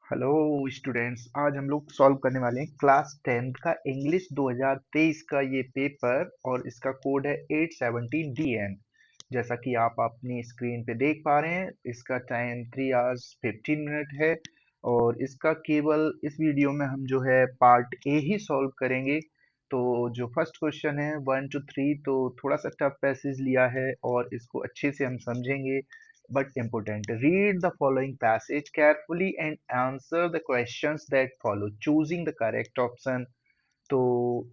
Hello students, आज हम लोग सॉल्व करने वाले हैं क्लास 10th का इंग्लिश 2023 का ये पेपर और इसका कोड है 817DN। जैसा कि आप अपनी स्क्रीन पे देख पा रहे हैं, इसका टाइम 3 hours 15 minute है और इसका केवल इस वीडियो में हम जो है पार्ट ए ही सॉल्व करेंगे। तो जो फर्स्ट क्वेश्चन है 1 to 3, तो थोड़ा सा टफ पैसेज लिया है और इसको अच्छे से हम समझेंगे। But important. Read the following passage carefully and answer the questions that follow, choosing the correct option. तो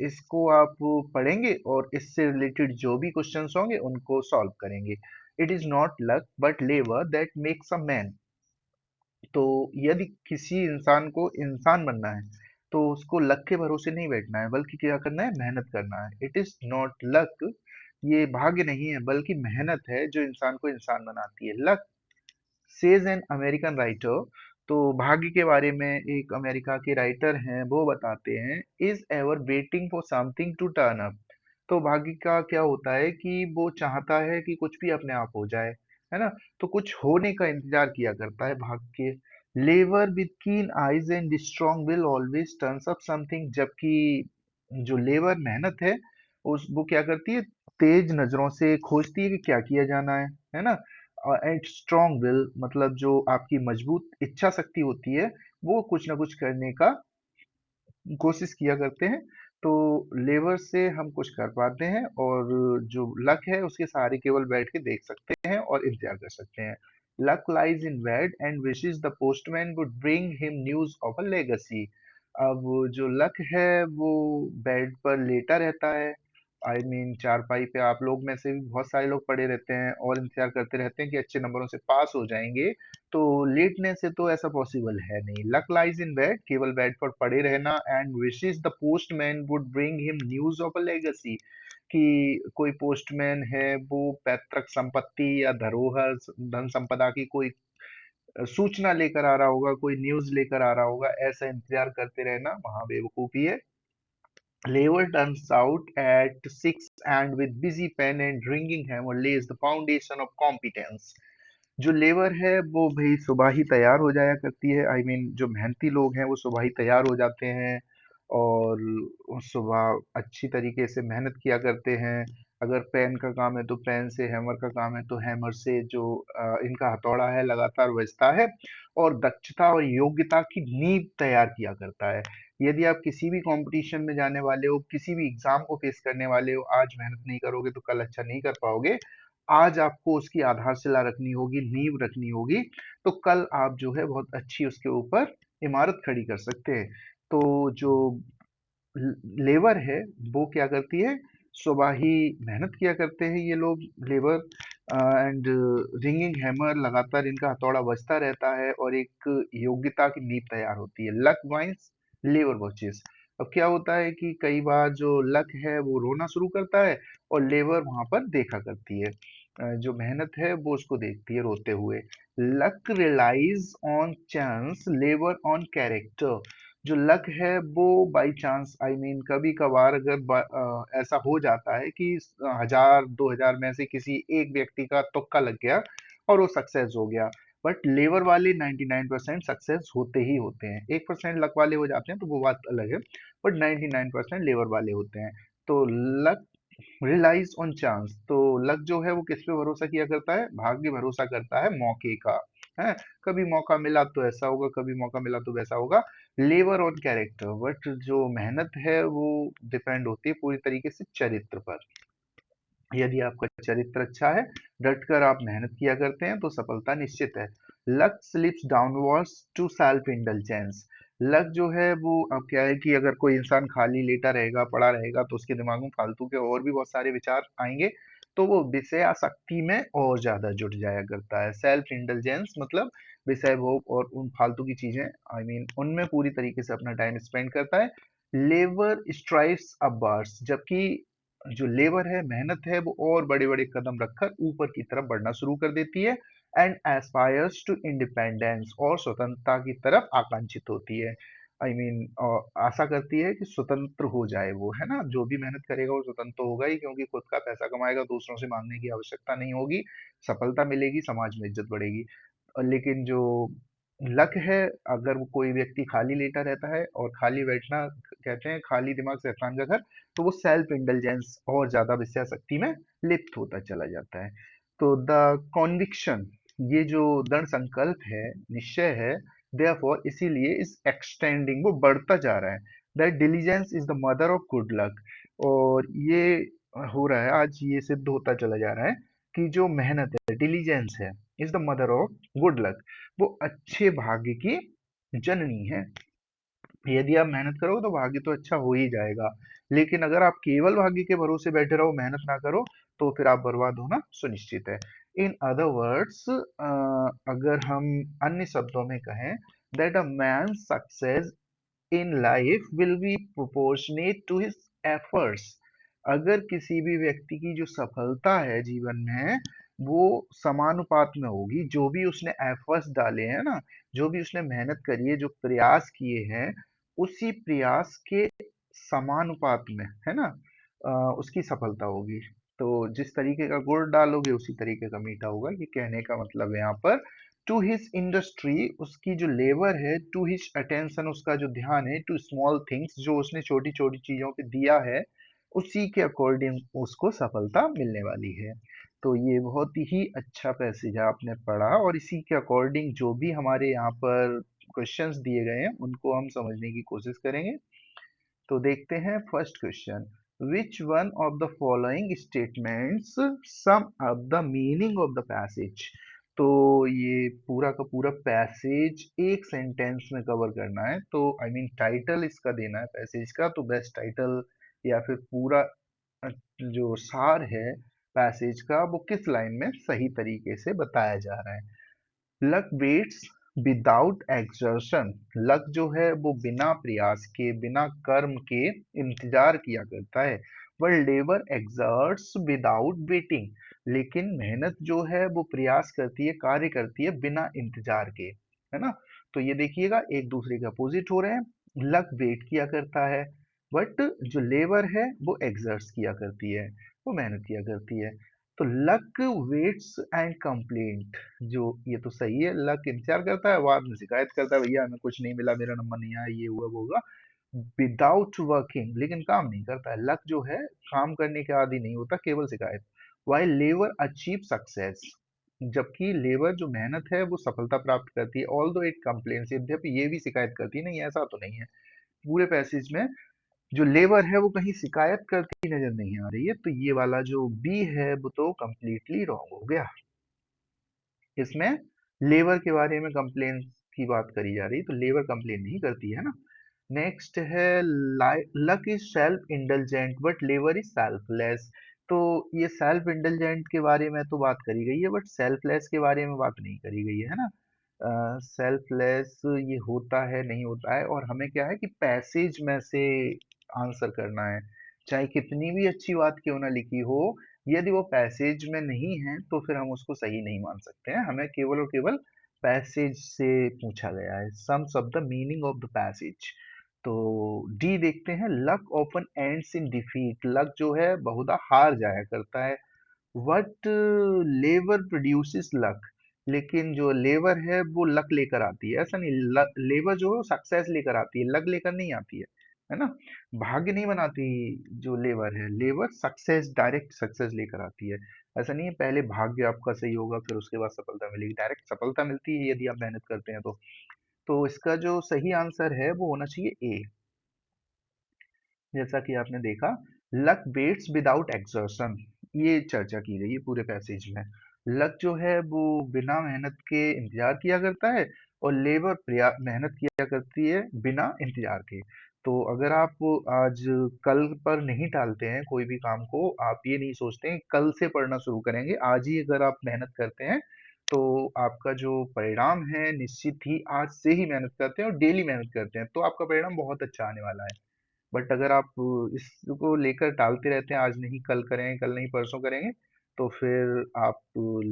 इसको आप पढ़ेंगे और इससे रिलेटेड जो भी क्वेश्चंस होंगे उनको सॉल्व करेंगे। It is not luck but labour that makes a man. तो यदि किसी इंसान को इंसान बनना है तो उसको लक के भरोसे नहीं बैठना है, बल्कि क्या करना है, मेहनत करना है। इट इज नॉट लक, ये भाग्य नहीं है बल्कि मेहनत है जो इंसान को इंसान बनाती है। Luck says an American writer, तो भाग्य के बारे में एक अमेरिका के राइटर हैं, वो बताते हैं, is ever waiting for something to turn up. तो भाग्य का क्या होता है कि वो चाहता है कि कुछ भी अपने आप हो जाए, है ना। तो कुछ होने का इंतजार किया करता है भाग्य। लेबर विद कीन eyes and strong will always turns up something, जबकि जो लेबर मेहनत है उस वो क्या करती है, तेज नजरों से खोजती है कि क्या किया जाना है ना। एंड स्ट्रॉन्ग विल मतलब जो आपकी मजबूत इच्छा शक्ति होती है, वो कुछ ना कुछ करने का कोशिश किया करते हैं। तो लेबर से हम कुछ कर पाते हैं और जो लक है उसके सहारे केवल बैठ के देख सकते हैं और इंतजार कर सकते हैं। Luck lies in bed and wishes the postman would bring him news of a legacy. अब जो लक है वो बेड पर लेटा रहता है, चारपाई पे। आप लोग में से भी बहुत सारे लोग पड़े रहते हैं और इंतजार करते रहते हैं कि अच्छे नंबरों से पास हो जाएंगे। तो लेटने से तो ऐसा पॉसिबल है नहीं। लक लाइज इन बेड, केवल बेड पर पड़े रहना। And wishes the postman would bring him news of a legacy, कि कोई पोस्टमैन है वो पैतृक संपत्ति या धरोहर धन संपदा की कोई सूचना लेकर आ रहा होगा, कोई न्यूज लेकर आ रहा होगा। ऐसा इंतजार करते रहना वहां बेवकूफी है। Lever turns out at 6 and with busy pen and ringing hammer lays the foundation of competence. जो लेबर है वो भाई सुबह ही तैयार हो जाया करती है। जो मेहनती लोग हैं वो सुबह ही तैयार हो जाते हैं और सुबह अच्छी तरीके से मेहनत किया करते हैं। अगर पेन का काम है तो पेन से, हैमर का काम है तो हैमर से। जो इनका हथौड़ा है लगातार बजता है और दक्षता और योग्यता की नींव तैयार किया करता है। यदि आप किसी भी कंपटीशन में जाने वाले हो, किसी भी एग्जाम को फेस करने वाले हो, आज मेहनत नहीं करोगे तो कल अच्छा नहीं कर पाओगे। आज आपको उसकी आधारशिला रखनी होगी, नींव रखनी होगी, तो कल आप जो है बहुत अच्छी उसके ऊपर इमारत खड़ी कर सकते हैं। तो जो लेबर है वो क्या करती है, सुबह ही मेहनत किया करते हैं ये लोग, लेबर। एंड रिंगिंग हैमर, लगातार इनका हथौड़ा बजता रहता है और एक योग्यता की नींव तैयार होती है। Luck whines, labour watches. अब क्या होता है कि कई बार जो लक है वो रोना शुरू करता है और लेबर वहां पर देखा करती है। जो मेहनत है वो उसको देखती है रोते हुए। Luck relies on chance, labour on character. जो लक है वो बाई चांस, कभी कभार अगर ऐसा हो जाता है कि 1000 2000 में से किसी एक व्यक्ति का तुक्का लग गया और वो सक्सेस हो गया। बट लेबर वाले 99% सक्सेस होते ही होते हैं। 1% लक वाले हो जाते हैं तो वो बात अलग है, बट 99% लेबर वाले होते हैं। तो लक रिलाइज ऑन चांस, तो लक जो है वो किस पे भरोसा किया करता है, भाग्य भरोसा करता है मौके का। है, कभी मौका मिला तो ऐसा होगा, कभी मौका मिला तो वैसा होगा। लेबर ऑन कैरेक्टर, बट जो मेहनत है वो डिपेंड होती है पूरी तरीके से चरित्र पर। यदि आपका चरित्र अच्छा है, डटकर आप मेहनत किया करते हैं, तो सफलता निश्चित है। Luck slips downwards to self indulgence. Luck जो है वो, अब क्या है कि अगर कोई इंसान खाली लेटा रहेगा, पड़ा रहेगा, तो उसके दिमाग में फालतू के और भी बहुत सारे विचार आएंगे, तो वो विषय आसक्ति में और ज्यादा जुट जाया करता है। सेल्फ इंडल्जेंस मतलब विषय भोग और उन फालतू की चीजें, उनमें पूरी तरीके से अपना टाइम स्पेंड करता है। लेबर स्ट्राइव्स अपवर्ड्स, जबकि जो लेबर है, मेहनत है, वो और बड़े बड़े कदम रखकर ऊपर की तरफ बढ़ना शुरू कर देती है। एंड एस्पायर्स टू इंडिपेंडेंस, और स्वतंत्रता की तरफ आकांक्षित होती है। आशा करती है कि स्वतंत्र हो जाए वो, है ना। जो भी मेहनत करेगा वो स्वतंत्र तो होगा ही, क्योंकि खुद का पैसा कमाएगा, दूसरों से मांगने की आवश्यकता नहीं होगी, सफलता मिलेगी, समाज में इज्जत बढ़ेगी। लेकिन जो लक है अगर वो कोई व्यक्ति खाली लेटा रहता है, और खाली बैठना कहते हैं खाली दिमाग शैतान का घर, तो वो सेल्फ इंटेलिजेंस और ज्यादा विषया शक्ति में लिप्त होता चला जाता है। तो द कॉन्विक्शन, ये जो दृढ़ संकल्प है, निश्चय है, देयरफॉर इसीलिए इस एक्सटेंडिंग, वो बढ़ता जा रहा है, that diligence is the mother of good luck. और ये हो रहा है आज, ये सिद्ध होता चला जा रहा है कि जो मेहनत है, डिलीजेंस है, is the mother of good luck, वो अच्छे भाग्य की जननी है। यदि आप मेहनत करोगे तो भाग्य तो अच्छा हो ही जाएगा, लेकिन अगर आप केवल भाग्य के भरोसे बैठे रहो, मेहनत ना करो, तो फिर आप बर्बाद होना सुनिश्चित है। इन अदर वर्ड्स, अगर हम अन्य शब्दों में कहें, that a man success in life will be proportionate to his efforts. अगर किसी भी व्यक्ति की जो सफलता है जीवन में, वो समानुपात में होगी, जो भी उसने एफर्ट्स डाले हैं ना, जो भी उसने मेहनत करी है, जो प्रयास किए हैं, उसी प्रयास के समानुपात में, है ना, उसकी सफलता होगी। तो जिस तरीके का गुड़ डालोगे उसी तरीके का मीठा होगा, ये कहने का मतलब है यहाँ पर। टू हिज इंडस्ट्री, उसकी जो लेबर है, टू हिज अटेंशन, उसका जो ध्यान है, टू स्मॉल थिंग्स, जो उसने छोटी छोटी चीजों पे दिया है, उसी के अकॉर्डिंग उसको सफलता मिलने वाली है। तो ये बहुत ही अच्छा पैसेज आपने पढ़ा, और इसी के अकॉर्डिंग जो भी हमारे यहाँ पर क्वेश्चंस दिए गए हैं उनको हम समझने की कोशिश करेंगे। तो देखते हैं first question, which one of the following statements sum up the meaning of the passage. तो ये पूरा का पूरा पैसेज एक सेंटेंस में कवर करना है, तो आई मीन टाइटल इसका देना है पैसेज का, तो बेस्ट टाइटल या फिर पूरा जो सार है पैसेज का, वो किस लाइन में सही तरीके से बताया जा रहा है। Luck waits without exertion, luck जो है वो बिना प्रयास के, बिना कर्म के इंतजार किया करता है। वह लेबर एक्सर्ट्स विदाउट वेटिंग, लेकिन मेहनत जो है वो प्रयास करती है, कार्य करती है बिना इंतजार के, है ना। तो ये देखिएगा एक दूसरे के अपोजिट हो रहे हैं। लक वेट किया करता है, बट जो लेबर है वो एक्सर्ट्स किया करती है, वो मेहनत किया करती है। तो लक वेट्स एंड कंप्लेंट, जो ये तो सही है, लक इंतजार करता है, बाद में शिकायत करता है, भैया हमें कुछ नहीं मिला, मेरा नंबर नहीं आया, ये हुआ वो हुआ, विदाउट वर्किंग, लेकिन काम नहीं करता है। लक जो है काम करने के आदी नहीं होता, केवल शिकायत। वाइल लेबर अचीव सक्सेस, जबकि लेबर जो मेहनत है वो सफलता प्राप्त करती है। ऑल दो इट कंप्लेन्स, यद्यपि ये भी शिकायत करती है, नहीं ऐसा तो नहीं है। पूरे पैसेज में जो लेबर है वो कहीं शिकायत करती नजर नहीं आ रही है, तो ये वाला जो बी है वो तो कंप्लीटली रॉन्ग हो गया। इसमें लेबर के बारे में कंप्लेन की बात करी जा रही है, तो लेबर कंप्लेन नहीं करती है ना। नेक्स्ट है, luck is self indulgent but labour is selfless. तो ये सेल्फ इंडल्जेंट के बारे में तो बात करी गई है, बट सेल्फलेस के बारे में बात नहीं करी गई है ना। सेल्फलेस ये होता है नहीं होता है, और हमें क्या है कि पैसेज में से आंसर करना है, चाहे कितनी भी अच्छी बात क्यों ना लिखी हो, यदि वो पैसेज में नहीं है तो फिर हम उसको सही नहीं मान सकते हैं। हमें केवल और केवल पैसेज से पूछा गया है, sums of the meaning of the passage. तो डी देखते हैं, luck often ends in defeat, luck जो है बहुधा हार जाया करता है। वट लेबर प्रोड्यूसेस लक, लेकिन जो लेबर है वो लक लेकर आती है, ऐसा नहीं, लेबर जो सक्सेस लेकर आती है, लक लेकर नहीं आती है ना। भाग्य नहीं बनाती जो लेबर है, लेबर सक्सेस, डायरेक्ट सक्सेस लेकर आती है। ऐसा नहीं है पहले भाग्य आपका सही होगा फिर उसके बाद सफलता मिलेगी, डायरेक्ट सफलता मिलती है यदि आप मेहनत करते हैं तो इसका जो सही आंसर है वो होना चाहिए ए। जैसा कि आपने देखा, लक वेट्स विदाउट एक्सर्शन, ये चर्चा की गई है पूरे पैसेज में। लक जो है वो बिना मेहनत के इंतजार किया करता है, और लेबर मेहनत किया करती है बिना इंतजार के। तो अगर आप आज कल पर नहीं टालते हैं कोई भी काम को, आप ये नहीं सोचते हैं कल से पढ़ना शुरू करेंगे, आज ही अगर आप मेहनत करते हैं, तो आपका जो परिणाम है निश्चित ही आज से ही मेहनत करते हैं और डेली मेहनत करते हैं, तो आपका परिणाम बहुत अच्छा आने वाला है। बट अगर आप इसको लेकर टालते रहते हैं, आज नहीं कल करेंगे, कल नहीं परसों करेंगे, तो फिर आप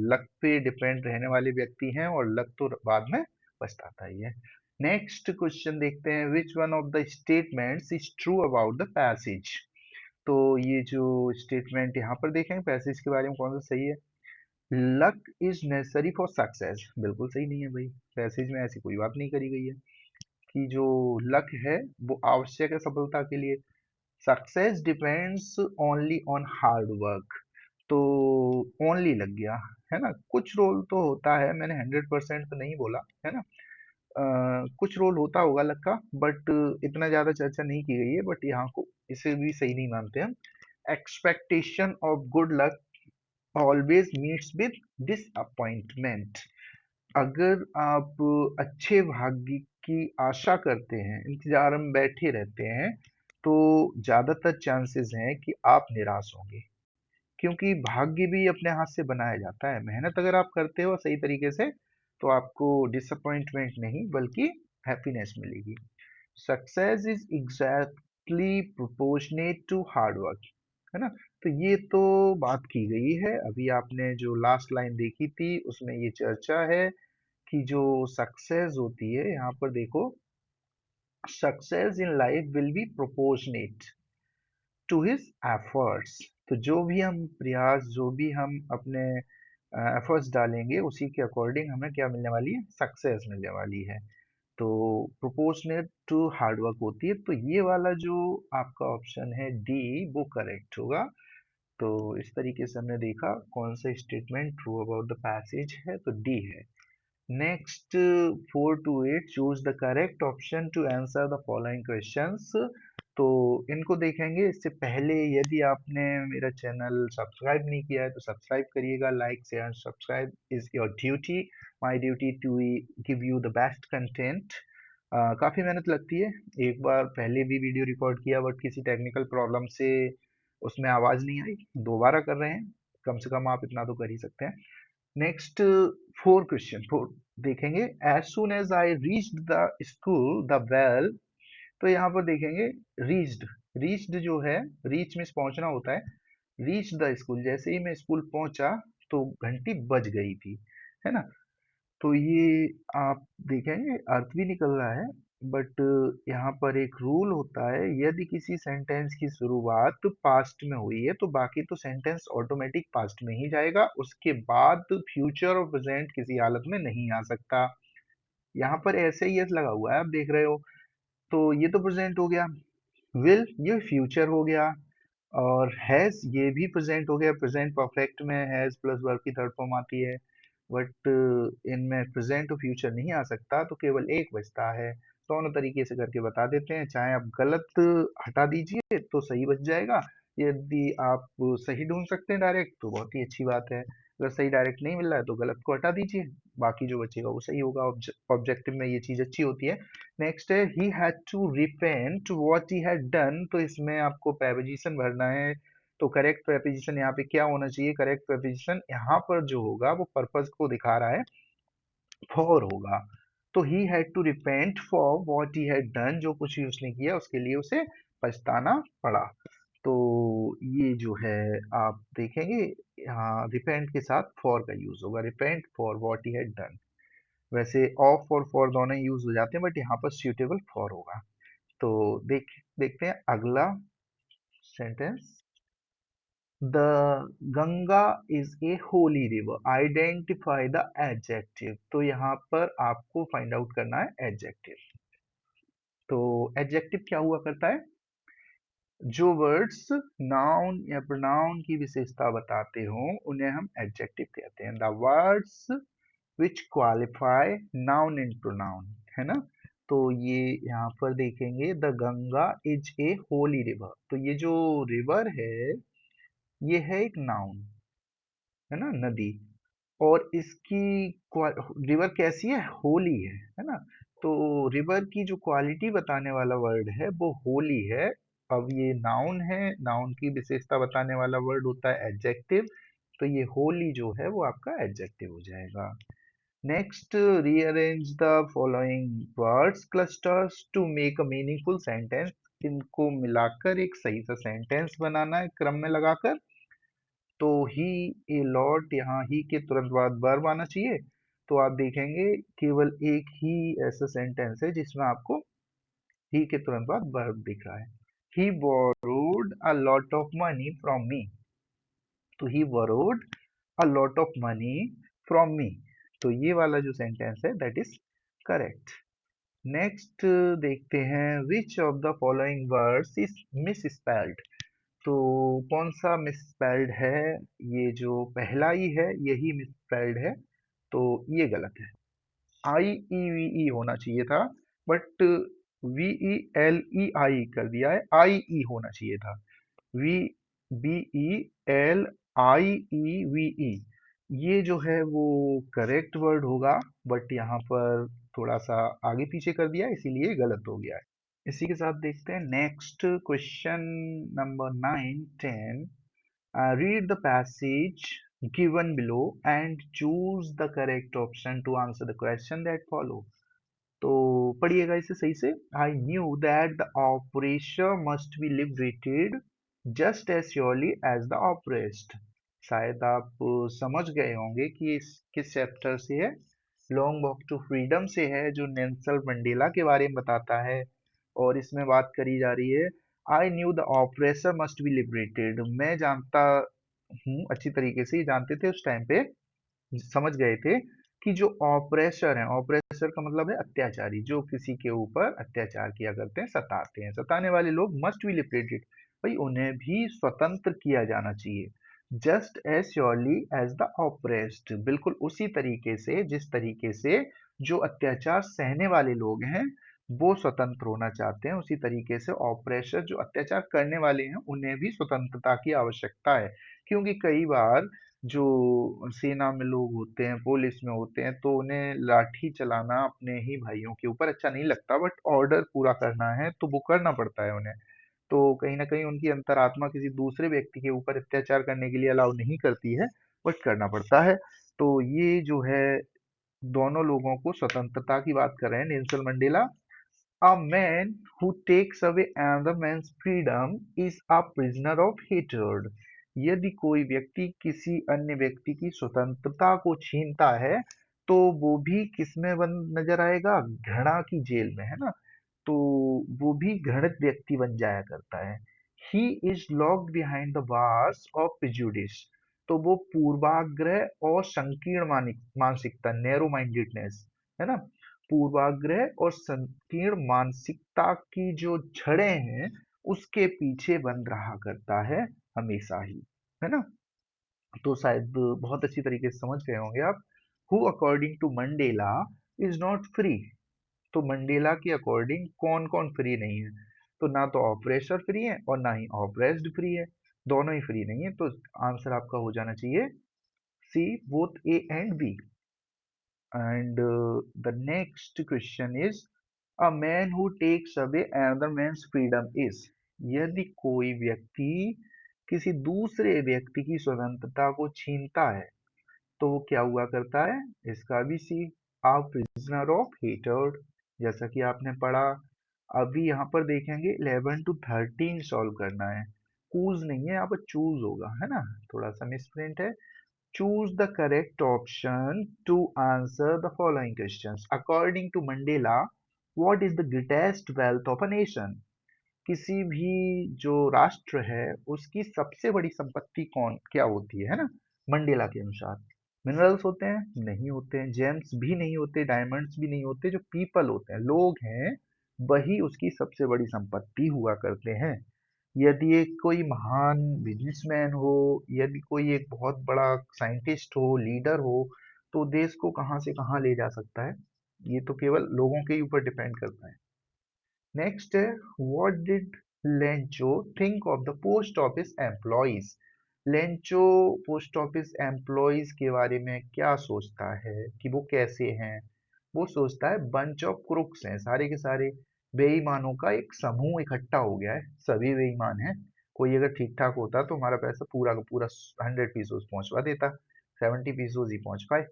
लक पे डिपेंड रहने वाले व्यक्ति हैं, और लक तो बाद में पछताता ही है। नेक्स्ट क्वेश्चन देखते हैं, which one of the statements is true about the passage. तो ये जो स्टेटमेंट यहाँ पर देखेंगे पैसेज के बारे में कौन सा सही है। Luck is necessary for success, बिल्कुल सही नहीं है भाई। पैसेज में ऐसी कोई बात नहीं करी गई है कि जो लक है वो आवश्यक है सफलता के लिए। Success depends only on hard work, तो ओनली लग गया, है ना। कुछ रोल तो होता है, मैंने 100% तो नहीं बोला, है ना। कुछ रोल होता होगा लक का, बट इतना ज्यादा चर्चा नहीं की गई है, बट यहाँ को इसे भी सही नहीं मानते हम। Expectation of good luck always meets with disappointment. अगर आप अच्छे भाग्य की आशा करते हैं, इंतजार में बैठे रहते हैं, तो ज्यादातर चांसेस हैं कि आप निराश होंगे, क्योंकि भाग्य भी अपने हाथ से बनाया जाता है। मेहनत अगर आप करते हो सही तरीके से, तो आपको डिसअपॉइंटमेंट नहीं बल्कि हैप्पीनेस मिलेगी। Success is exactly proportionate to hard work, है ना। तो ये तो बात की गई है, अभी आपने जो लास्ट लाइन देखी थी उसमें ये चर्चा है कि जो सक्सेस होती है, यहाँ पर देखो, success in life will be proportionate to his efforts. तो जो भी हम प्रयास, जो भी हम अपने एफर्ट्स डालेंगे, उसी के अकॉर्डिंग हमें क्या मिलने वाली है, सक्सेस मिलने वाली है। तो प्रोपोर्शनेट टू हार्ड वर्क होती है, तो ये वाला जो आपका ऑप्शन है डी, वो करेक्ट होगा। तो इस तरीके से हमने देखा कौन सा statement true about the passage है, तो डी है। Next 4 to 8, choose the correct option to answer the following questions. तो इनको देखेंगे, इससे पहले यदि आपने मेरा चैनल सब्सक्राइब नहीं किया है तो सब्सक्राइब करिएगा। Like share subscribe is your duty, my duty to give you the best content. काफ़ी मेहनत लगती है। एक बार पहले भी वीडियो रिकॉर्ड किया, बट किसी टेक्निकल प्रॉब्लम से उसमें आवाज़ नहीं आई, दोबारा कर रहे हैं। कम से कम आप इतना तो कर ही सकते हैं। नेक्स्ट 4 देखेंगे। As soon as I reached the school the bell. तो यहाँ पर देखेंगे रीच्ड, रीच्ड जो है, रीच मीन्स पहुंचना होता है। रीच द स्कूल, जैसे ही मैं स्कूल पहुंचा तो घंटी बज गई थी, है ना। तो ये आप देखेंगे अर्थ भी निकल रहा है, बट यहाँ पर एक रूल होता है, यदि किसी सेंटेंस की शुरुआत पास्ट में हुई है तो बाकी तो सेंटेंस ऑटोमेटिक पास्ट में ही जाएगा, उसके बाद फ्यूचर और प्रेजेंट किसी हालत में नहीं आ सकता। यहाँ पर ऐसे ही यस लगा हुआ है, आप देख रहे हो, तो ये तो प्रेजेंट हो गया। विल ये फ्यूचर हो गया, और हैज ये भी प्रेजेंट हो गया। प्रेजेंट परफेक्ट में हैज प्लस वर्ब की थर्ड फॉर्म आती है, बट इनमें प्रेजेंट और फ्यूचर नहीं आ सकता, तो केवल एक बचता है। दोनों तरीके से करके बता देते हैं, चाहे आप गलत हटा दीजिए तो सही बच जाएगा। यदि आप सही ढूंढ सकते हैं डायरेक्ट तो बहुत ही अच्छी बात है, अगर सही डायरेक्ट नहीं मिल रहा है तो गलत को हटा दीजिए, बाकी जो बचेगा वो सही होगा। ऑब्जेक्टिव में ये चीज अच्छी होती है। नेक्स्ट है he had to repent what he had done. तो इसमें आपको preposition भरना है, तो करेक्ट preposition यहाँ पे क्या होना चाहिए, करेक्ट preposition यहाँ पर जो होगा वो पर्पस को दिखा रहा है, फॉर होगा। तो he had to repent for what he had done, जो कुछ भी उसने किया उसके लिए उसे पछताना पड़ा। तो ये जो है आप देखेंगे, यहाँ रिपेंट के साथ फॉर का यूज होगा, repent for what he had done. वैसे ऑफ और फॉर दोनों यूज हो जाते हैं, बट यहाँ पर सुटेबल फॉर होगा। तो देखते हैं अगला sentence. The Ganga is a Holi river, identify the adjective. तो यहाँ पर आपको फाइंड आउट करना है एडजेक्टिव। तो एडजेक्टिव क्या हुआ करता है, जो वर्ड्स नाउन या प्रोनाउन की विशेषता बताते हो उन्हें हम एडजेक्टिव कहते हैं। The words which qualify noun and pronoun, है ना। तो ये यहाँ पर देखेंगे, the Ganga is a Holi river. तो ये जो रिवर है ये है एक नाउन, है ना, नदी। और इसकी रिवर कैसी है, होली है ना। तो रिवर की जो क्वालिटी बताने वाला वर्ड है वो होली है। अब ये नाउन है, नाउन की विशेषता बताने वाला वर्ड होता है एडजेक्टिव, तो ये होली जो है वो आपका एडजेक्टिव हो जाएगा। Next, rearrange the following words clusters to make a meaningful sentence. इनको मिलाकर एक सही सा सेंटेंस बनाना है क्रम में लगाकर। तो ही, ए लॉट, यहाँ ही के तुरंत बाद वर्ब आना चाहिए। तो आप देखेंगे केवल एक ही ऐसा सेंटेंस है जिसमें आपको ही के तुरंत बाद वर्ब दिख रहा है। He borrowed a lot of money from me. तो he borrowed a lot of money from me. तो ये वाला जो सेंटेंस है दैट इज करेक्ट। नेक्स्ट देखते हैं, विच of the following words is miss spelled. तो कौन सा मिसस्पेल्ड है? ये जो पहला ही है यही मिसस्पेल्ड है, तो ये गलत है। आई ई वी ई होना चाहिए था, but V E L E I कर दिया है, आई ई होना चाहिए था। V B E L I E V E, ये जो है वो करेक्ट वर्ड होगा, बट यहाँ पर थोड़ा सा आगे पीछे कर दिया इसीलिए गलत हो गया है। इसी के साथ देखते हैं next question number 9, 10। Read the passage given below and choose the correct option to answer the question that follow. तो पढ़िएगा इसे सही से। I knew that the oppressor must be liberated just as surely as the oppressed. शायद आप समझ गए होंगे कि इस किस चैप्टर से है। लॉन्ग वॉक टू फ्रीडम से है, जो नेल्सन मंडेला के बारे में बताता है। और इसमें बात करी जा रही है, I knew the oppressor must be liberated. मैं जानता हूँ, अच्छी तरीके से ही जानते थे उस टाइम पे, समझ गए थे कि जो ऑपरेसर है, ऑपरेसर का मतलब है अत्याचारी, जो किसी के ऊपर अत्याचार किया करते हैं, सताते हैं, सताने वाले लोग मस्ट बी लिबरेटेड, भाई उन्हें भी स्वतंत्र किया जाना चाहिए। Just as surely as the oppressed, बिल्कुल उसी तरीके से जिस तरीके से जो अत्याचार सहने वाले लोग हैं वो स्वतंत्र होना चाहते हैं, उसी तरीके से ऑपरेशर जो अत्याचार करने वाले हैं उन्हें भी स्वतंत्रता की आवश्यकता है। क्योंकि कई बार जो सेना में लोग होते हैं, पुलिस में होते हैं, तो उन्हें लाठी चलाना अपने ही भाइयों के ऊपर अच्छा नहीं लगता, बट ऑर्डर पूरा करना है तो वो करना पड़ता है उन्हें। तो कहीं ना कहीं उनकी अंतरात्मा किसी दूसरे व्यक्ति के ऊपर अत्याचार करने के लिए अलाउ नहीं करती है, बट करना पड़ता है। तो ये जो है दोनों लोगों को स्वतंत्रता की बात कर रहे हैं Nelson Mandela. A man who takes away another man's freedom is a prisoner of hatred. यदि कोई व्यक्ति किसी अन्य व्यक्ति की स्वतंत्रता को छीनता है तो वो भी किसमें बंद नजर आएगा? घृणा की जेल में, है ना? तो वो भी घृणित व्यक्ति बन जाया करता है। He is locked behind the bars of prejudice. तो वो पूर्वाग्रह और संकीर्ण मानसिकता, नैरो माइंडेडनेस, है ना, पूर्वाग्रह और संकीर्ण मानसिकता की जो जड़ें हैं उसके पीछे बंद रहा करता है हमेशा ही, है ना? तो शायद बहुत अच्छी तरीके से समझ गए होंगे आप। Who according to Mandela is not free. तो मंडेला के अकॉर्डिंग कौन कौन फ्री नहीं है? तो ना तो ऑपरेसर फ्री है और ना ही ऑपरेस्ड फ्री है, दोनों ही फ्री नहीं है। तो आंसर आपका हो जाना चाहिए C, both A and B. And the next question is, a man who takes away another man's freedom is। यदि कोई व्यक्ति किसी दूसरे व्यक्ति की स्वतंत्रता को छीनता है तो वो क्या हुआ करता है? इसका भी सी, a prisoner of hatred, जैसा कि आपने पढ़ा। अभी यहाँ पर देखेंगे 11 to 13 सॉल्व करना है, कूज नहीं है, यहाँ पर चूज होगा, है ना? थोड़ा सा मिसप्रिंट है। Choose the correct option to answer the following questions. According to Mandela, what is the greatest wealth of a nation? किसी भी जो राष्ट्र है उसकी सबसे बड़ी संपत्ति कौन क्या होती है ना? मंडेला के अनुसार मिनरल्स होते हैं? नहीं होते हैं। जेम्स भी नहीं होते, डायमंड्स भी नहीं होते। जो पीपल होते हैं, लोग हैं, वही उसकी सबसे बड़ी संपत्ति हुआ करते हैं। यदि एक कोई महान बिजनेसमैन हो, यदि कोई एक बहुत बड़ा साइंटिस्ट हो, लीडर हो, तो देश को कहाँ से कहाँ ले जा सकता है, ये तो केवल लोगों के ऊपर डिपेंड करता है। नेक्स्ट है, what did Lencho think of the post office employees. Lencho post office employees के बारे में क्या सोचता है कि वो कैसे हैं? वो सोचता है बंच ऑफ क्रुक्स हैं, सारे के सारे बेईमानों का एक समूह इकट्ठा हो गया है, सभी बेईमान हैं। कोई अगर ठीक ठाक होता तो हमारा पैसा पूरा का पूरा 100 पीसोस पहुंचवा देता, 70 पीसोस ही पहुंच पाए।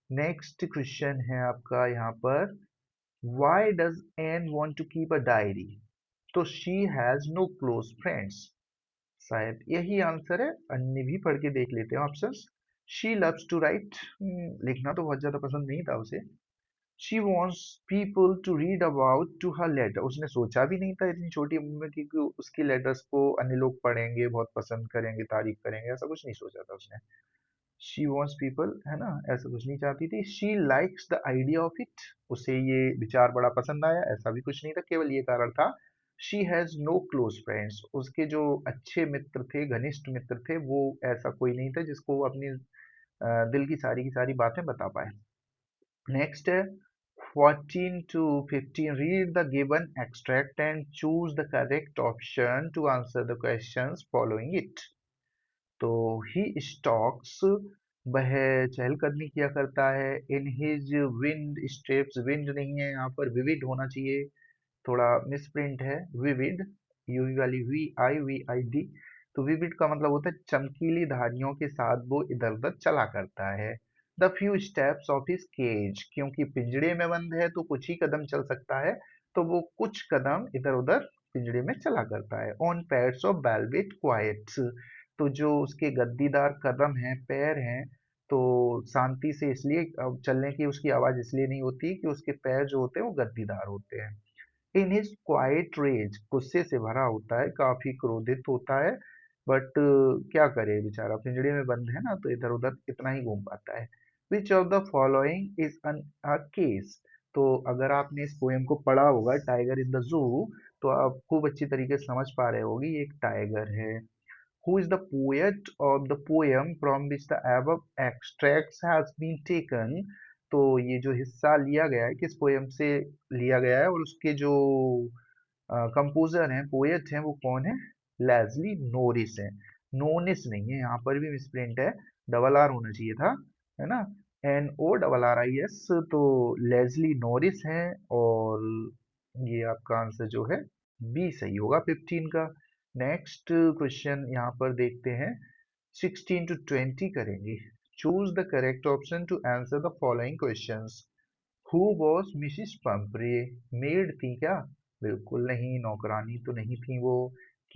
नेक्स्ट क्वेश्चन है आपका यहाँ पर, Why does Anne want to keep a diary? तो she has no close friends। शायद यही आंसर है, अन्य भी पढ़ के देख लेते हैं options. She loves to write। लिखना तो बहुत ज्यादा पसंद नहीं था उसे। She wants people to read about to her letter। उसने सोचा भी नहीं था इतनी छोटी उम्र में कि उसकी लेटर्स को अन्य लोग पढ़ेंगे, बहुत पसंद करेंगे, तारीफ करेंगे, ऐसा कुछ नहीं सोचा था उसने। शी वॉन्ट्स पीपल, है ना, ऐसा कुछ नहीं चाहती थी। She likes the idea of it, उसे ये विचार बड़ा पसंद आया, ऐसा भी कुछ नहीं था, केवल ये कारण था। She has no close friends, उसके जो अच्छे मित्र थे, घनिष्ठ मित्र थे, वो ऐसा कोई नहीं था जिसको वो अपनी दिल की सारी बातें बता पाए। नेक्स्ट है 14 to 15. Read the given extract and choose the correct option to answer the questions following it. तो ही स्टॉक्स, वह चहलकदमी किया करता है। In his wind steps, wind नहीं है यहाँ पर, विविड होना चाहिए, थोड़ा मिसप्रिंट है। विविड, यू वाली वी आई डी। तो विविड का मतलब होता है चमकीली धारियों के साथ वो इधर उधर चला करता है। The few steps of his cage, क्योंकि पिंजड़े में बंद है तो कुछ ही कदम चल सकता है, तो वो कुछ कदम इधर उधर पिंजड़े में चला करता है। On pads of velvet quite, तो जो उसके गद्दीदार कदम हैं, पैर हैं, तो शांति से इसलिए चलने की उसकी आवाज इसलिए नहीं होती कि उसके पैर जो होते हैं वो गद्दीदार होते हैं। इन हिज क्वाइट रेज, गुस्से से भरा होता है, काफी क्रोधित होता है, बट क्या करे बेचारा, पिंजड़े में बंद है ना, तो इधर उधर इतना ही घूम पाता है। Which of the following is in a case, तो अगर आपने इस पोएम को पढ़ा होगा टाइगर इन द जू, तो आप खूब अच्छी तरीके से समझ पा रहे होगी ये एक टाइगर है। Who is the poet of the poem from which the above extracts has been taken? तो ये जो हिस्सा लिया गया है किस पोएम से लिया गया है, और उसके जो कंपोजर हैं, पोएट हैं, वो कौन है? लेस्ली नोरिस है। नोनिस नहीं है, यहाँ पर भी मिसप्रिंट है, डबल आर होना चाहिए था, है ना, NORRIS। तो लेस्ली नोरिस है, और ये आपका आंसर जो है बी सही होगा 15 का। नेक्स्ट क्वेश्चन यहाँ पर देखते हैं, 16 to 20 करेंगे। Choose the correct option to answer the following questions. Who was Mrs Pumphrey, maid थी क्या? बिल्कुल नहीं, नौकरानी तो नहीं थी वो।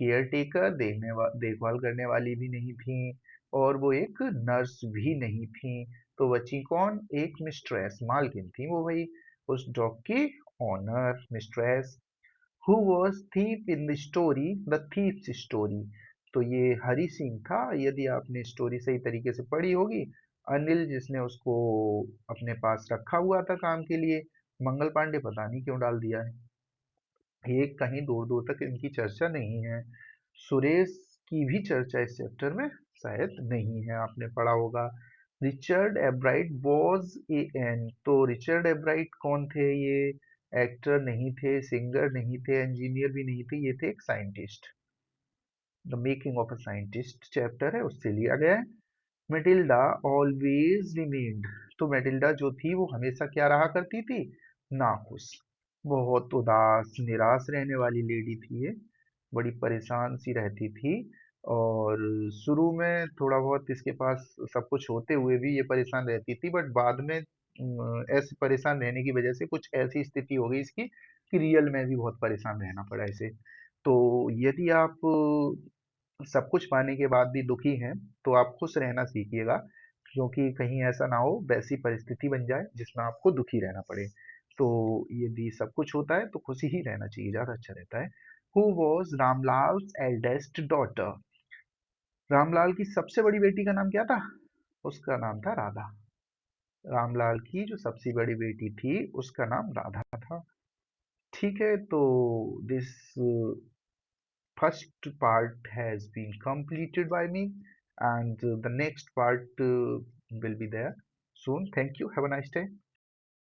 केयर टेकर, देखभाल करने वाली भी नहीं थी, और वो एक नर्स भी नहीं थी। तो बची कौन? एक मिस्ट्रेस, मालकिन थी वो भाई, उस डॉग की owner, mistress. Who was thief in the story, the thief's story, तो ये हरी सिंह था, यदि आपने स्टोरी सही तरीके से पढ़ी होगी। अनिल जिसने उसको अपने पास रखा हुआ था काम के लिए, मंगल पांडे पता नहीं क्यों डाल दिया है, ये कहीं दूर दूर तक इनकी चर्चा नहीं है। सुरेश की भी चर्चा इस चैप्टर में शायद नहीं है, आपने पढ़ा होगा। Richard Ebright was a an, तो रिचर्ड एब्राइट कौन थे? ये एक्टर नहीं थे, सिंगर नहीं थे, इंजीनियर भी नहीं थे, ये थे एक scientist. The making of a scientist chapter है, उससे लिया गया है। मेटिल्डा ऑलवेज रिमेन्ड, तो मेटिल्डा जो थी वो हमेशा क्या रहा करती थी? नाखुश, बहुत उदास निराश रहने वाली लेडी थी ये, बड़ी परेशान सी रहती थी। और शुरू में थोड़ा बहुत इसके पास सब कुछ होते हुए भी ये परेशान रहती थी, बट बाद में ऐसे परेशान रहने की वजह से कुछ ऐसी स्थिति हो गई इसकी कि रियल में भी बहुत परेशान रहना पड़ा इसे। तो यदि आप सब कुछ पाने के बाद भी दुखी हैं, तो आप खुश रहना सीखिएगा, क्योंकि कहीं ऐसा ना हो वैसी परिस्थिति बन जाए जिसमें आपको दुखी रहना पड़े। तो यदि सब कुछ होता है तो खुशी ही रहना चाहिए, ज़्यादा अच्छा रहता है। Who was Ramlal's eldest daughter, Ramlal की सबसे बड़ी बेटी का नाम क्या था? उसका नाम था राधा। रामलाल की जो सबसे बड़ी बेटी थी उसका नाम राधा था। ठीक है, तो this first part has been completed by me, and the next part will be there soon. Thank you. Have a nice day.